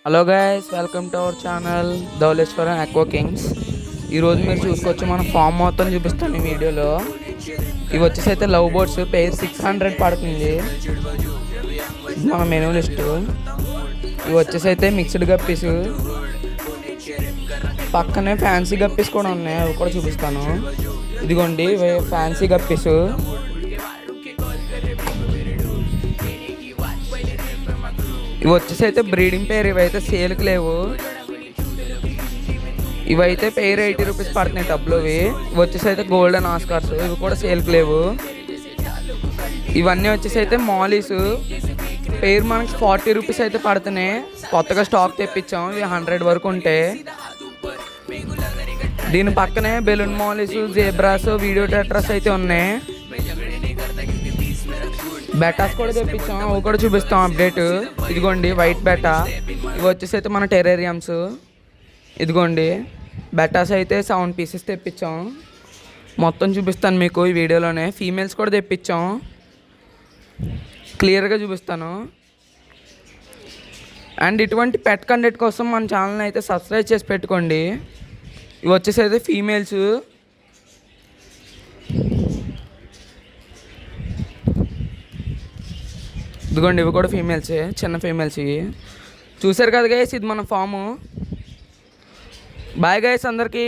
Hello guys, welcome to our channel Dhavaleswaram aqua kings. ఈరోజు మీరు చూసుకోవచ్చు, మన ఫామ్ మొత్తం చూపిస్తాను ఈ వీడియోలో. ఇవి వచ్చేసి అయితే లవ్ బర్డ్స్, పేర్ 600 పడుతుంది. మన మెనూ లిస్ట్. ఇవి వచ్చేసి అయితే మిక్స్డ్ గప్పీస్, పక్కనే ఫ్యాన్సీ గప్పీస్ కూడా ఉన్నాయి, అవి కూడా చూపిస్తాను. ఇదిగోండి ఫ్యాన్సీ గప్పీస్. ఇవి వచ్చేసి అయితే బ్రీడింగ్ పేర్, ఇవైతే సేల్కి లేవు. ఇవైతే పేర్ 80 రూపీస్ పడుతున్నాయి టబ్లో. ఇవి వచ్చేసి అయితే గోల్డెన్ ఆస్కార్స్, ఇవి కూడా సేల్కి లేవు. ఇవన్నీ వచ్చేసి అయితే మాలీస్, పేర్ మనకి 40 రూపీస్ అయితే పడుతున్నాయి. కొత్తగా స్టాక్ తెప్పించాం, ఇవి 100 వరకు ఉంటాయి. దీని పక్కనే balloon mollies, zebras, video tetras అయితే ఉన్నాయి. బెటాస్ కూడా తెప్పించాం, అవి కూడా చూపిస్తాం అప్డేట్. ఇదిగోండి వైట్ బెటా, ఇవి వచ్చేసి అయితే మన టెరేరియంస్. ఇదిగోండి బెటాస్ అయితే 7 పీసెస్ తెప్పించాం, మొత్తం చూపిస్తాను మీకు ఈ వీడియోలోనే. ఫీమేల్స్ కూడా తెప్పించాం, క్లియర్గా చూపిస్తాను. అండ్ ఇటువంటి పెట్ కంటెంట్ కోసం మన ఛానల్ని అయితే సబ్స్క్రైబ్ చేసి పెట్టుకోండి. ఇవి వచ్చేసి అయితే ఫీమేల్స్. ఇదిగోండి ఇవి కూడా ఫీమేల్సే, చిన్న ఫీమేల్స్. ఇవి చూసారు కదా గైస్, ఇది మన ఫాము. బాయ్ గైస్ అందరికీ.